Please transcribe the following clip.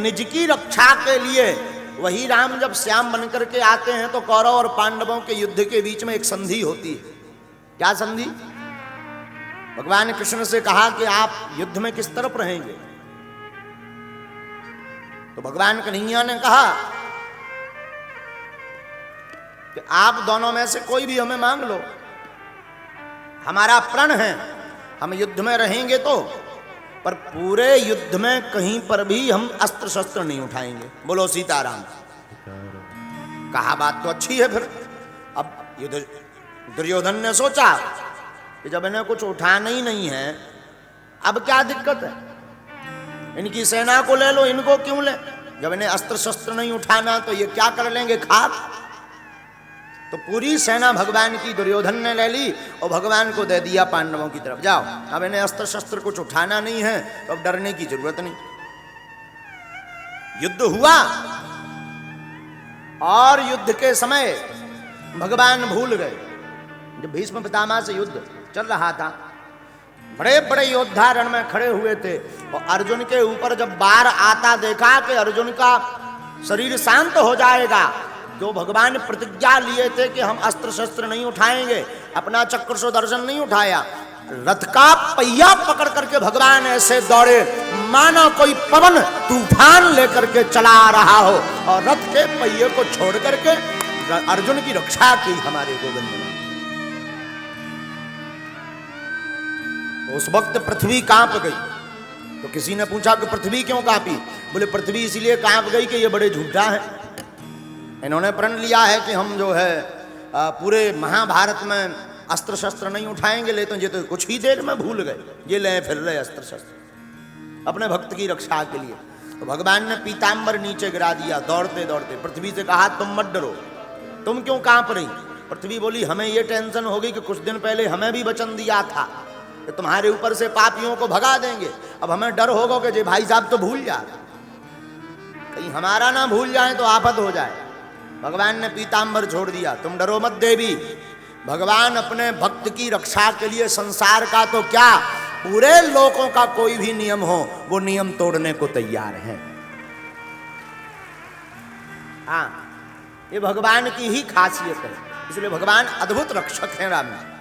निज की रक्षा के लिए वही राम जब श्याम बनकर के आते हैं तो कौरव और पांडवों के युद्ध के बीच में एक संधि होती है। क्या संधि? भगवान कृष्ण से कहा कि आप युद्ध में किस तरफ रहेंगे? तो भगवान कन्हैया ने कहा कि आप दोनों में से कोई भी हमें मांग लो, हमारा प्रण है, हम युद्ध में रहेंगे तो, पर पूरे युद्ध में कहीं पर भी हम अस्त्र शस्त्र नहीं उठाएंगे। बोलो सीताराम। कहा बात तो अच्छी है। फिर अब दुर्योधन ने सोचा कि जब इन्हें कुछ उठाना ही नहीं है, अब क्या दिक्कत है, इनकी सेना को ले लो, इनको क्यों ले? जब इन्हें अस्त्र शस्त्र नहीं उठाना तो ये क्या कर लेंगे, खाक। तो पूरी सेना भगवान की दुर्योधन ने ले ली और भगवान को दे दिया पांडवों की तरफ, जाओ अब इन्हें अस्त्र शस्त्र कुछ उठाना नहीं है तो अब डरने की जरूरत नहीं। युद्ध हुआ और युद्ध के समय भगवान भूल गए। जब भीष्म पितामह से युद्ध चल रहा था, बड़े बड़े योद्धा रण में खड़े हुए थे और अर्जुन के ऊपर जब बार आता देखा कि अर्जुन का शरीर शांत हो जाएगा, जो भगवान प्रतिज्ञा लिए थे कि हम अस्त्र शस्त्र नहीं उठाएंगे, अपना चक्र सुदर्शन नहीं उठाया, रथ का पहिया पकड़ करके भगवान ऐसे दौड़े मानो कोई पवन तूफान लेकर के चला रहा हो और रथ के पहिए को छोड़ करके अर्जुन की रक्षा की हमारे गोविंद ने। उस वक्त पृथ्वी कांप गई। तो किसी ने पूछा कि पृथ्वी क्यों कांपी? बोले पृथ्वी इसलिए कांप गई कि ये बड़े झूठा है, इन्होंने प्रण लिया है कि हम जो है पूरे महाभारत में अस्त्र शस्त्र नहीं उठाएंगे, लेकिन ये तो कुछ ही देर में भूल गए, ये ले फिर रहे अस्त्र शस्त्र अपने भक्त की रक्षा के लिए। तो भगवान ने पीताम्बर नीचे गिरा दिया दौड़ते दौड़ते। पृथ्वी से कहा तुम मत डरो, तुम क्यों कांप रही? पृथ्वी बोली हमें ये टेंशन हो गई कि कुछ दिन पहले हमें भी वचन दिया था कि तुम्हारे ऊपर से पापियों को भगा देंगे, अब हमें डर होगा कि जे भाई साहब तो भूल जा, कहीं हमारा ना भूल जाए तो आफत हो जाए। भगवान ने पीताम्बर छोड़ दिया, तुम डरो मत देवी। भगवान अपने भक्त की रक्षा के लिए संसार का तो क्या, पूरे लोगों का कोई भी नियम हो वो नियम तोड़ने को तैयार है। हाँ, ये भगवान की ही खासियत है, इसलिए भगवान अद्भुत रक्षक हैं राम जी।